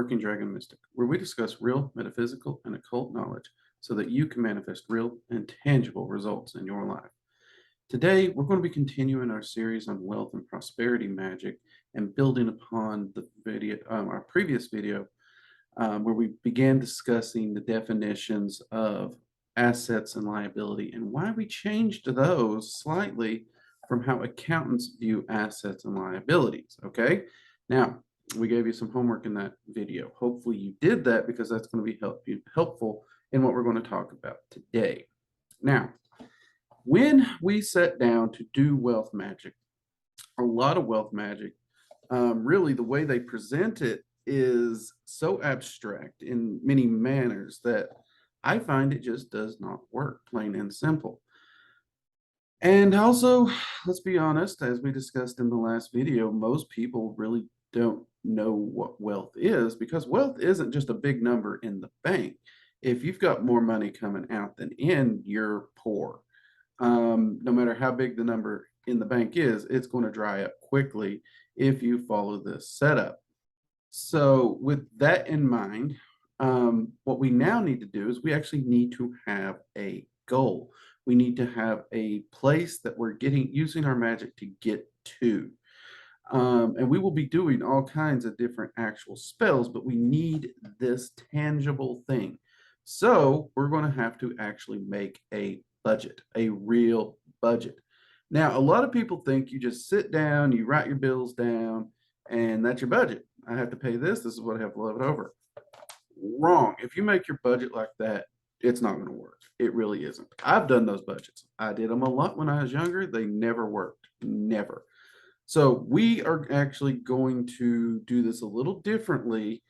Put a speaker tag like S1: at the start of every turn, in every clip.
S1: Working Dragon Mystic, where we discuss real metaphysical and occult knowledge so that you can manifest real and tangible results in your life. Today, we're going to be continuing our series on wealth and prosperity magic and building upon the video, our previous video, where we began discussing the definitions of assets and liability and why we changed those slightly from how accountants view assets and liabilities. Okay, now we gave you some homework in that video. Hopefully you did that, because that's going to be helpful in what we're going to talk about today. Now, when we sat down to do wealth magic, a lot of wealth magic, really the way they present it is so abstract in many manners that I find it just does not work, plain and simple. And also, let's be honest, as we discussed in the last video, most people really don't know what wealth is, because wealth isn't just a big number in the bank. If you've got more money coming out than in, you're poor. No matter how big the number in the bank is, it's going to dry up quickly if you follow this setup. So with that in mind, what we now need to do is we actually need to have a goal. We need to have a place that we're using our magic to get to. And we will be doing all kinds of different actual spells, but we need this tangible thing. So we're going to have to actually make a budget, a real budget. Now, a lot of people think you just sit down, you write your bills down, and that's your budget. I have to pay this. This is what I have left over. Wrong. If you make your budget like that, it's not going to work. It really isn't. I've done those budgets. I did them a lot when I was younger. They never worked. Never. So we are actually going to do this a little differently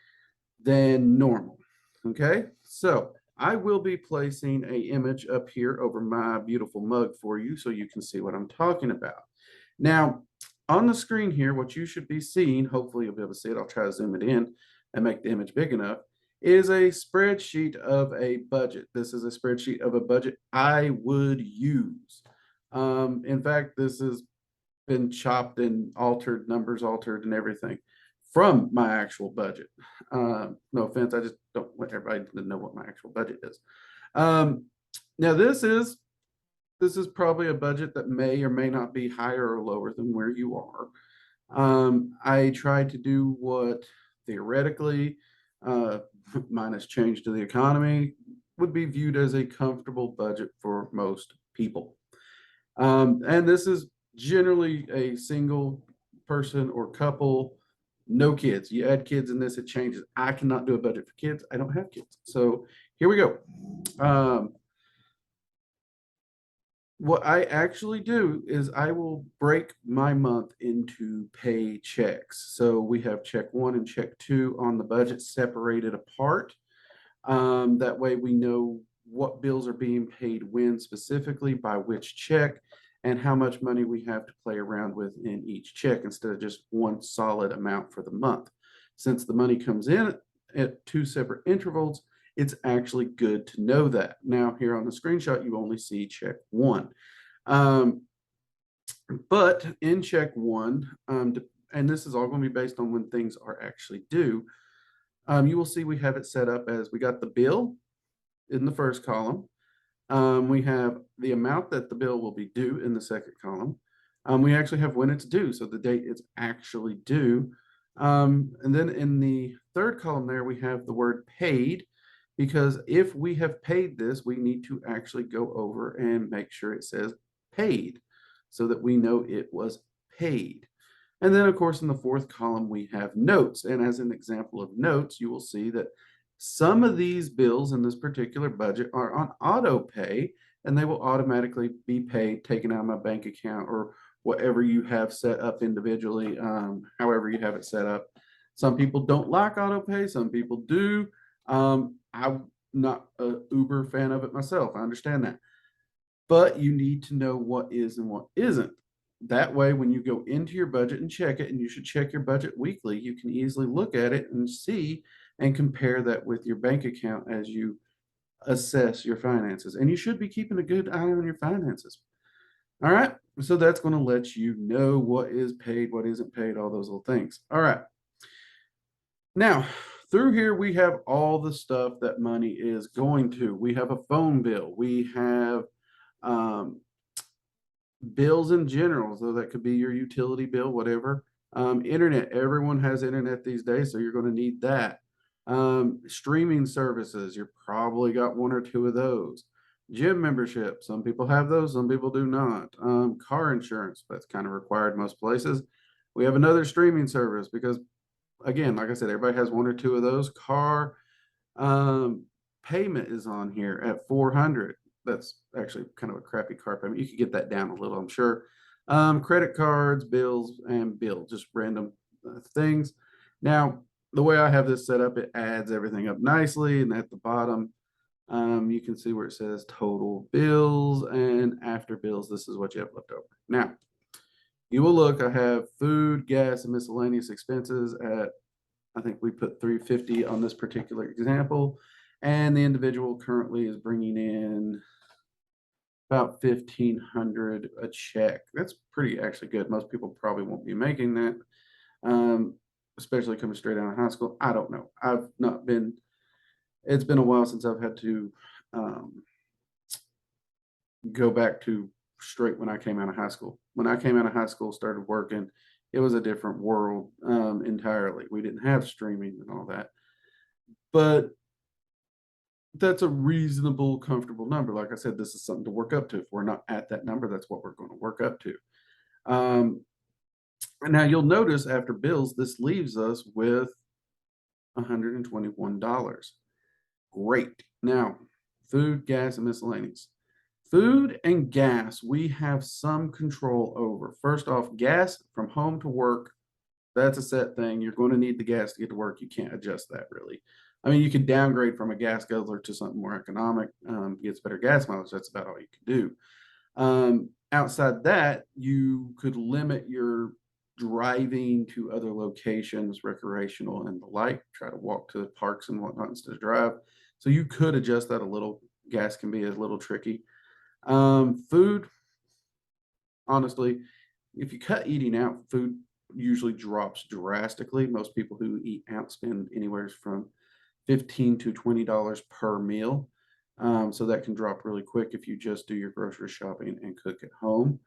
S1: than normal. Okay. So I will be placing an image up here over my beautiful mug for you so you can see what I'm talking about. Now, on the screen here, what you should be seeing, hopefully you'll be able to see it. I'll try to zoom it in and make the image big enough, is a spreadsheet of a budget. This is a spreadsheet of a budget I would use. In fact, this has been chopped and altered, numbers altered and everything from my actual budget. No offense, I just don't want everybody to know what my actual budget is. Now this is probably a budget that may or may not be higher or lower than where you are. I tried to do what theoretically, minus change to the economy, would be viewed as a comfortable budget for most people. And this is generally a single person or couple, no kids. You add kids in this, it changes. I cannot do a budget for kids. I don't have kids. So here we go. What I actually do is I will break my month into pay checks. So we have check 1 and check 2 on the budget separated apart. That way we know what bills are being paid when specifically, by which check, and how much money we have to play around with in each check instead of just one solid amount for the month. Since the money comes in at 2 separate intervals, it's actually good to know that. Now here on the screenshot, you only see check 1. But in check 1, and this is all going to be based on when things are actually due, you will see we have it set up as we got the bill in the first column. We have the amount that the bill will be due in the second column. We actually have when it's due, so the date it's actually due. And then in the third column there, we have the word paid, because if we have paid this, we need to actually go over and make sure it says paid so that we know it was paid. And then, of course, in the fourth column, we have notes. And as an example of notes, you will see that some of these bills in this particular budget are on auto pay, and they will automatically be paid, taken out of my bank account or whatever you have set up individually, however you have it set up. Some people don't like auto pay, some people do. I'm not a uber fan of it myself. I understand that. But you need to know what is and what isn't. That way, when you go into your budget and check it, and you should check your budget weekly, you can easily look at it and see and compare that with your bank account as you assess your finances. And you should be keeping a good eye on your finances. All right. So that's going to let you know what is paid, what isn't paid, all those little things. All right. Now, through here, we have all the stuff that money is going to. We have a phone bill. We have um, bills in general, so that could be your utility bill, whatever. Internet, everyone has internet these days, so you're going to need that. Streaming services, you're probably got one or two of those. Gym membership, some people have those, some people do not. Car insurance, that's kind of required most places. We have another streaming service because, again, like I said, everybody has one or two of those. Car um, payment is on here at 400. That's actually kind of a crappy car payment. You could get that down a little, I'm sure. Credit cards, bills, and bill, just random things. Now, the way I have this set up, it adds everything up nicely. And at the bottom, you can see where it says total bills, and after bills, this is what you have left over. Now, you will look, I have food, gas, and miscellaneous expenses at, I think we put 350 on this particular example, and the individual currently is bringing in about 1,500 a check. That's pretty actually good. Most people probably won't be making that, especially coming straight out of high school. I don't know. I've not been, it's been a while since I've had to go back to straight when I came out of high school. When I came out of high school, started working, it was a different world entirely. We didn't have streaming and all that. But that's a reasonable, comfortable number. Like I said, this is something to work up to. If we're not at that number, that's what we're going to work up to. Now you'll notice after bills, this leaves us with $121. Great. Now, food, gas, and miscellaneous. Food and gas, we have some control over. First off, gas from home to work, that's a set thing. You're going to need the gas to get to work. You can't adjust that really. I mean, you could downgrade from a gas guzzler to something more economic, gets better gas mileage. That's about all you can do. Outside that, you could limit your driving to other locations, recreational and the like. Try to walk to parks and whatnot instead of drive. So you could adjust that a little. Gas can be a little tricky. Food, honestly, if you cut eating out, food usually drops drastically. Most people who eat out spend anywhere from $15 to $20 per meal. So that can drop really quick if you just do your grocery shopping and cook at home.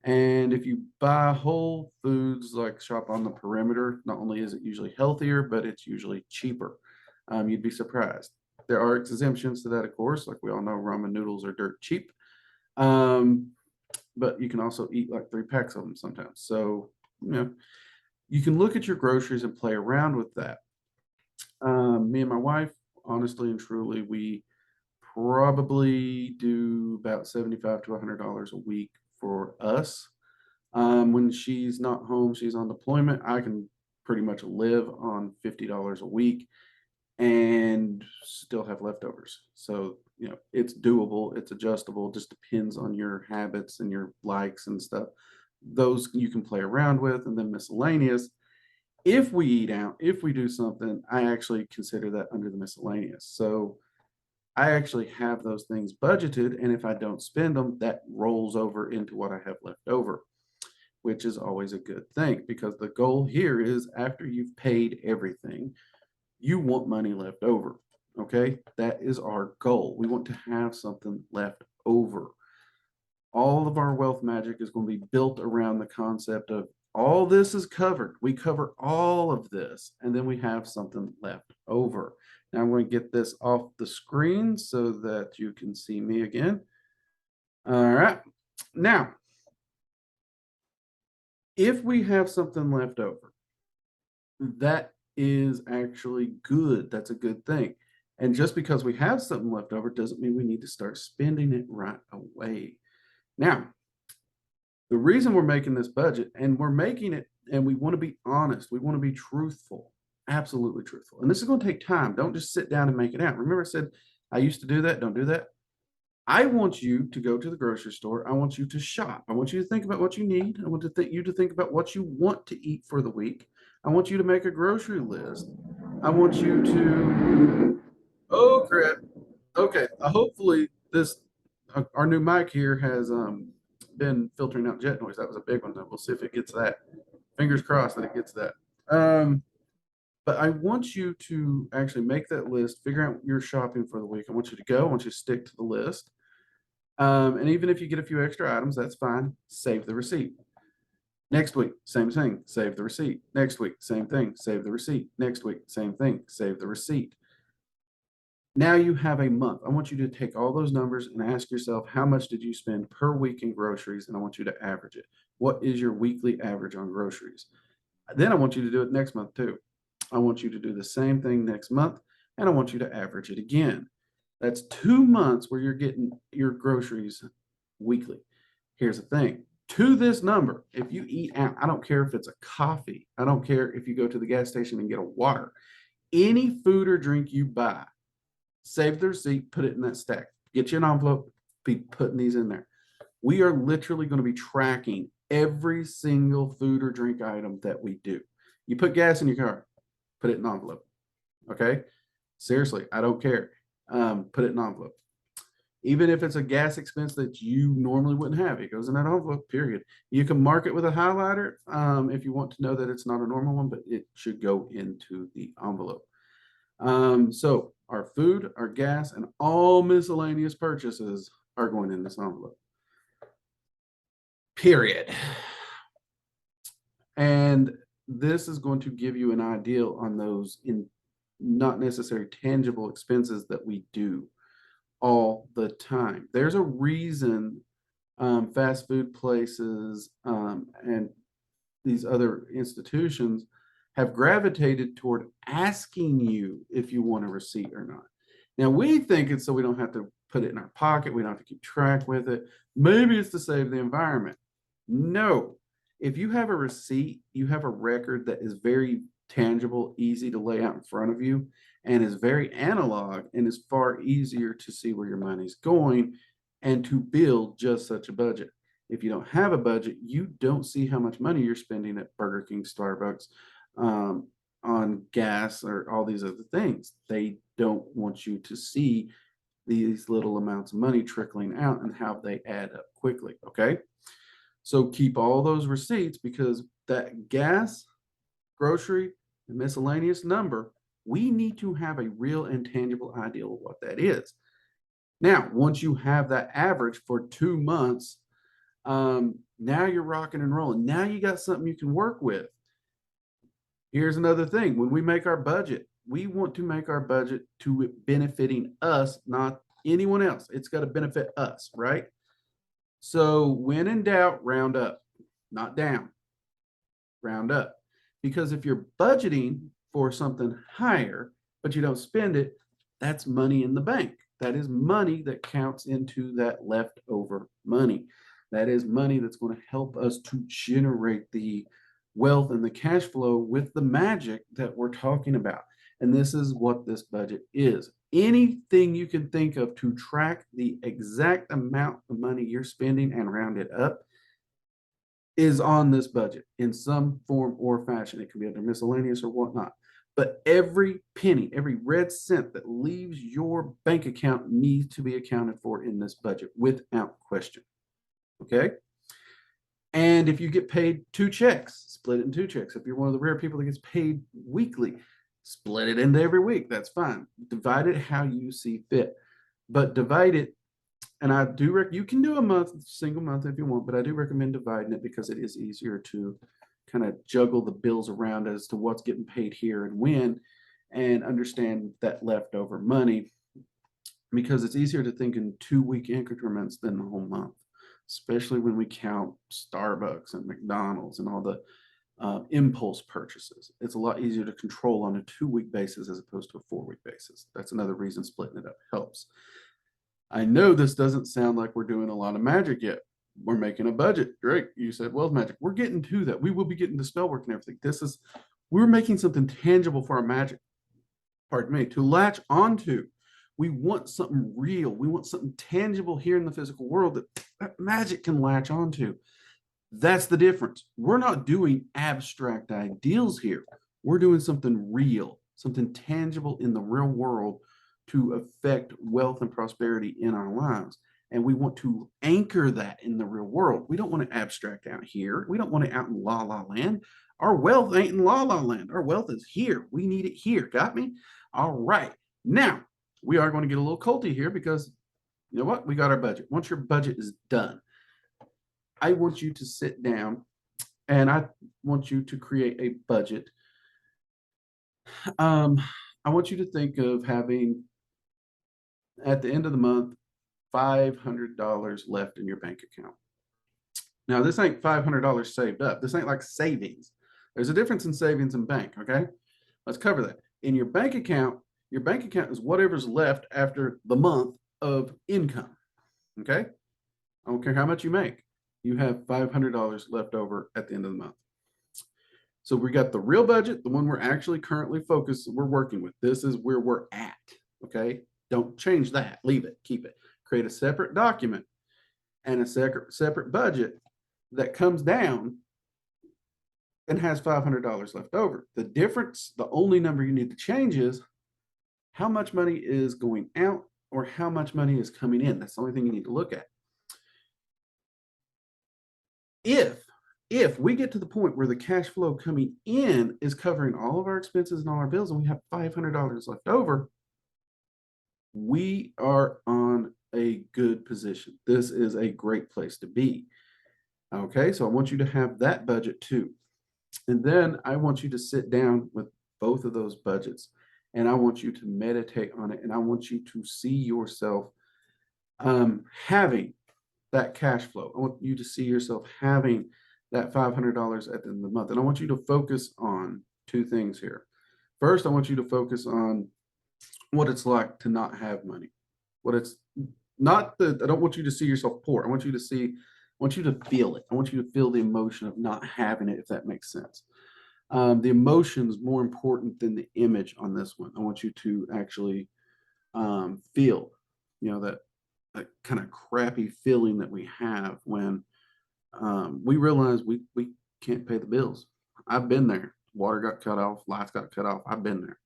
S1: And if you buy whole foods, like shop on the perimeter, not only is it usually healthier, but it's usually cheaper. You'd be surprised. There are exemptions to that, of course. Like we all know, ramen noodles are dirt cheap. But you can also eat like 3 packs of them sometimes. So, you can look at your groceries and play around with that. Me and my wife, honestly and truly, we probably do about $75 to $100 a week for us. When she's not home, she's on deployment, I can pretty much live on $50 a week and still have leftovers. So, it's doable, it's adjustable, just depends on your habits and your likes and stuff. Those you can play around with. And then miscellaneous, if we eat out, if we do something, I actually consider that under the miscellaneous. So I actually have those things budgeted, and if I don't spend them, that rolls over into what I have left over, which is always a good thing, because the goal here is after you've paid everything, you want money left over. Okay, that is our goal. We want to have something left over. All of our wealth magic is going to be built around the concept of all this is covered. We cover all of this, and then we have something left over. Now I'm going to get this off the screen so that you can see me again. All right. Now, if we have something left over, that is actually good. That's a good thing. And just because we have something left over doesn't mean we need to start spending it right away. Now, the reason we're making this budget, and we're making it, and we want to be honest, we want to be truthful, absolutely truthful. And this is going to take time. Don't just sit down and make it out. Remember I said, I used to do that. Don't do that. I want you to go to the grocery store. I want you to shop. I want you to think about what you need. I want you to think about what you want to eat for the week. I want you to make a grocery list. I want you to, oh crap. Okay. Hopefully our new mic here has been filtering out jet noise. That was a big one though. We'll see if it gets that. Fingers crossed that it gets that. But I want you to actually make that list, figure out your shopping for the week. I want you to go, I want you to stick to the list. And even if you get a few extra items, that's fine. Save the receipt. Next week, same thing, save the receipt. Next week, same thing, save the receipt. Next week, same thing, save the receipt. Now you have a month. I want you to take all those numbers and ask yourself, how much did you spend per week in groceries? And I want you to average it. What is your weekly average on groceries? Then I want you to do it next month too. I want you to do the same thing next month, and I want you to average it again. That's 2 months where you're getting your groceries weekly. Here's the thing. To this number, if you eat out, I don't care if it's a coffee, I don't care if you go to the gas station and get a water, any food or drink you buy, save the receipt, put it in that stack. Get you an envelope, be putting these in there. We are literally going to be tracking every single food or drink item that we do. You put gas in your car, put it in an envelope. Okay? Seriously, I don't care. Put it in an envelope. Even if it's a gas expense that you normally wouldn't have, it goes in that envelope, period. You can mark it with a highlighter if you want to know that it's not a normal one, but it should go into the envelope. So our food, our gas, and all miscellaneous purchases are going in this envelope. Period. And this is going to give you an idea on those not necessarily tangible expenses that we do all the time. There's a reason fast food places and these other institutions have gravitated toward asking you if you want a receipt or not. Now, we think it's so we don't have to put it in our pocket, we don't have to keep track with it. Maybe it's to save the environment. No. If you have a receipt, you have a record that is very tangible, easy to lay out in front of you, and is very analog and is far easier to see where your money's going and to build just such a budget. If you don't have a budget, you don't see how much money you're spending at Burger King, Starbucks, on gas, or all these other things. They don't want you to see these little amounts of money trickling out and how they add up quickly. Okay. So keep all those receipts, because that gas, grocery, and miscellaneous number, we need to have a real and tangible idea of what that is. Now, once you have that average for 2 months, now you're rocking and rolling. Now you got something you can work with. Here's another thing. When we make our budget, we want to make our budget to benefiting us, not anyone else. It's got to benefit us, right? So when in doubt, round up, not down, round up. Because if you're budgeting for something higher, but you don't spend it, that's money in the bank. That is money that counts into that leftover money. That is money that's going to help us to generate the wealth and the cash flow with the magic that we're talking about. And this is what this budget is. Anything you can think of to track the exact amount of money you're spending and round it up is on this budget in some form or fashion. It can be under miscellaneous or whatnot. But every penny, every red cent that leaves your bank account needs to be accounted for in this budget without question. Okay? And if you get paid 2 checks, split it in 2 checks. If you're one of the rare people that gets paid weekly, split it into every week. That's fine. Divide it how you see fit. But divide it, and I do you can do a month, single month if you want, but I do recommend dividing it because it is easier to kind of juggle the bills around as to what's getting paid here and when, and understand that leftover money, because it's easier to think in 2-week increments than the whole month, especially when we count Starbucks and McDonald's and all the impulse purchases. It's a lot easier to control on a 2-week basis as opposed to a 4-week basis. That's another reason splitting it up helps. I know this doesn't sound like we're doing a lot of magic yet. We're making a budget. Great. You said, well, magic. We're getting to that. We will be getting to spell work and everything. We're making something tangible for our magic, pardon me, to latch onto. We want something real. We want something tangible here in the physical world that magic can latch onto. That's the difference. We're not doing abstract ideals here. We're doing something real, something tangible in the real world to affect wealth and prosperity in our lives. And we want to anchor that in the real world. We don't want to abstract out here. We don't want it out in la la land. Our wealth ain't in la la land. Our wealth is here. We need it here. Got me? All right. Now, we are going to get a little culty here because you know what? We got our budget. Once your budget is done, I want you to sit down and I want you to create a budget. I want you to think of having at the end of the month $500 left in your bank account. Now, this ain't $500 saved up. This ain't like savings. There's a difference in savings and bank, okay? Let's cover that. In your bank account is whatever's left after the month of income, okay? I don't care how much you make. You have $500 left over at the end of the month. So we got the real budget, the one we're actually currently we're working with. This is where we're at, okay? Don't change that. Leave it. Keep it. Create a separate document and a separate budget that comes down and has $500 left over. The difference, the only number you need to change is how much money is going out or how much money is coming in. That's the only thing you need to look at. If we get to the point where the cash flow coming in is covering all of our expenses and all our bills and we have $500 left over, we are on a good position. This is a great place to be. Okay, so I want you to have that budget too. And then I want you to sit down with both of those budgets and I want you to meditate on it and I want you to see yourself having that cash flow. I want you to see yourself having that $500 at the end of the month. And I want you to focus on two things here. First, I want you to focus on what it's like to not have money. What it's not that I don't want you to see yourself poor. I want you to feel it. I want you to feel the emotion of not having it, if that makes sense. The emotion is more important than the image on this one. I want you to actually feel, that kind of crappy feeling that we have when we realize we can't pay the bills. I've been there. Water got cut off, lights got cut off. I've been there.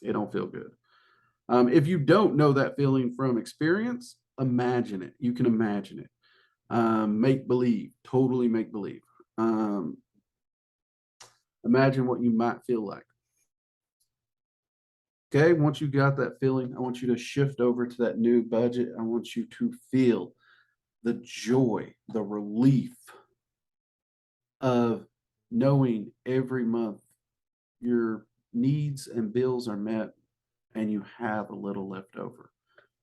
S1: It don't feel good. If you don't know that feeling from experience, imagine it. You can imagine it. Make believe, totally make believe. Imagine what you might feel like. Okay, once you got that feeling, I want you to shift over to that new budget. I want you to feel the joy, the relief of knowing every month your needs and bills are met and you have a little left over.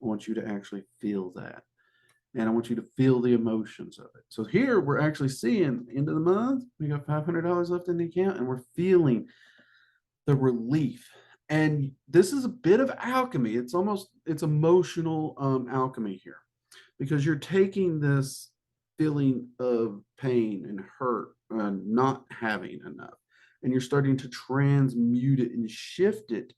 S1: I want you to actually feel that. And I want you to feel the emotions of it. So here we're actually seeing end of the month, we got $500 left in the account and we're feeling the relief. And this is a bit of alchemy. It's emotional alchemy here because you're taking this feeling of pain and hurt and not having enough, and you're starting to transmute it and shift it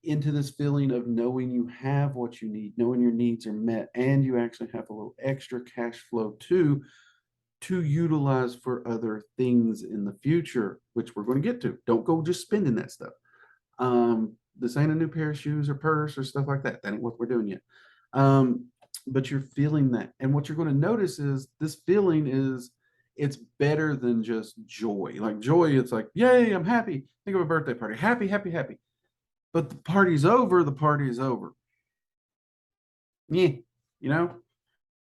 S1: into this feeling of knowing you have what you need, knowing your needs are met, and you actually have a little extra cash flow too to utilize for other things in the future, which we're going to get to. Don't go just spending that stuff. This ain't a new pair of shoes or purse or stuff like that. That ain't what we're doing yet. But you're feeling that. And what you're going to notice is this feeling it's better than just joy. Like joy, it's like, yay, I'm happy. Think of a birthday party. Happy, happy, happy. But the party's over, the party is over. Yeah,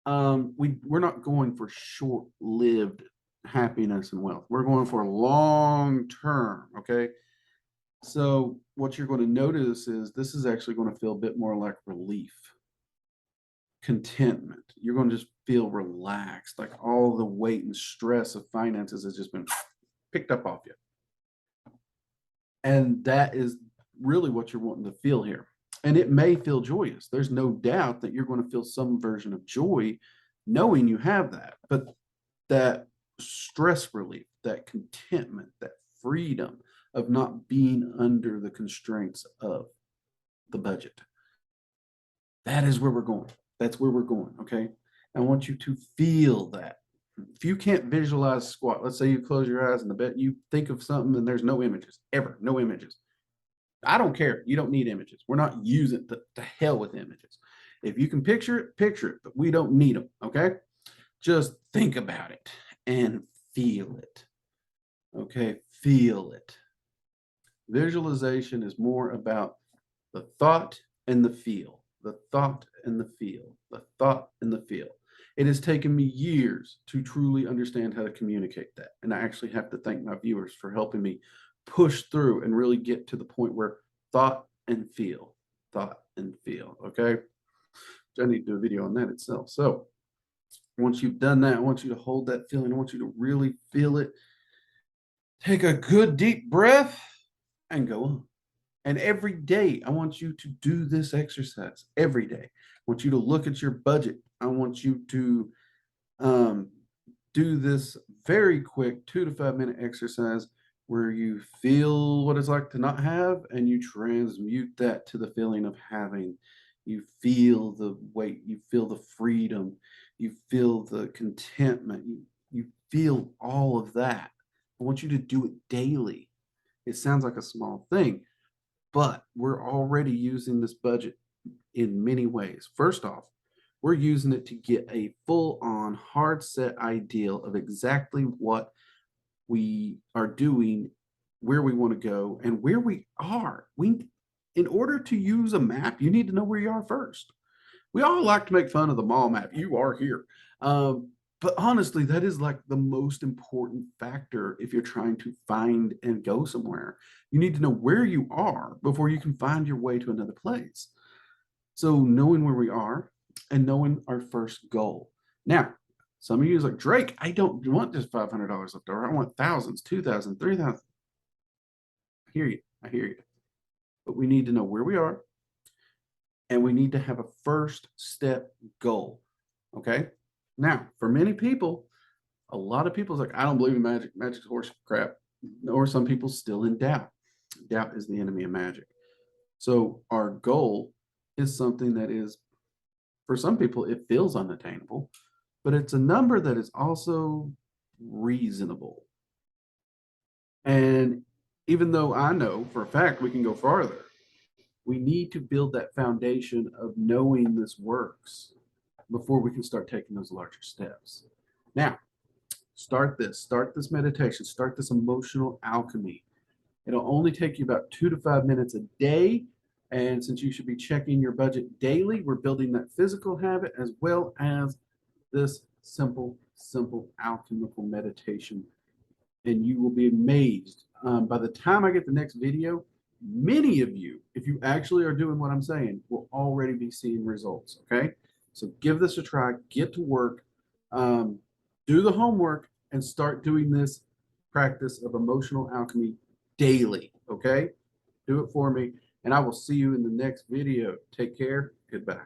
S1: we're not going for short-lived happiness and wealth. We're going for long term, okay? So what you're going to notice is this is actually going to feel a bit more like relief, contentment. You're going to just feel relaxed, like all the weight and stress of finances has just been picked up off you. And that is really what you're wanting to feel here. And it may feel joyous. There's no doubt that you're going to feel some version of joy knowing you have that. But that stress relief, that contentment, that freedom of not being under the constraints of the budget. That is where we're going. That's where we're going, okay? I want you to feel that. If you can't visualize squat, let's say you close your eyes in the bed, you think of something and there's no images, ever, no images. I don't care. You don't need images. We're not using the hell with images. If you can picture it, but we don't need them, okay? Just think about it and feel it. Okay, feel it. Visualization is more about the thought and the feel, the thought and the feel, the thought and the feel. It has taken me years to truly understand how to communicate that. And I actually have to thank my viewers for helping me push through and really get to the point where thought and feel, okay? I need to do a video on that itself. So once you've done that, I want you to hold that feeling. I want you to really feel it. Take a good deep breath and go on. And every day, I want you to do this exercise every day. I want you to look at your budget. I want you to do this very quick 2 to 5 minute exercise where you feel what it's like to not have and you transmute that to the feeling of having. You feel the weight, you feel the freedom, you feel the contentment, you feel all of that. I want you to do it daily. It sounds like a small thing, but we're already using this budget in many ways. First off, we're using it to get a full-on hard set ideal of exactly what we are doing, where we want to go, and where we are. In order to use a map, you need to know where you are first. We all like to make fun of the mall map. You are here. But honestly, that is like the most important factor if you're trying to find and go somewhere. You need to know where you are before you can find your way to another place. So knowing where we are and knowing our first goal. Now, some of you is like, Drake, I don't want just $500 left over. I want thousands, 2,000, 3,000. I hear you. I hear you. But we need to know where we are and we need to have a first step goal. Okay. Now, for many people, a lot of people is like, I don't believe in magic. Magic's horse crap. Or some people still in doubt. Doubt is the enemy of magic. So our goal is something that is, for some people, it feels unattainable, but it's a number that is also reasonable. And even though I know for a fact we can go farther, we need to build that foundation of knowing this works before we can start taking those larger steps. Now, start this meditation, start this emotional alchemy. It'll only take you about 2 to 5 minutes a day. And since you should be checking your budget daily, we're building that physical habit as well as this simple alchemical meditation. And you will be amazed. By the time I get the next video, many of you, if you actually are doing what I'm saying, will already be seeing results. Okay. So give this a try, get to work, do the homework, and start doing this practice of emotional alchemy daily. Okay. Do it for me. And I will see you in the next video. Take care. Goodbye.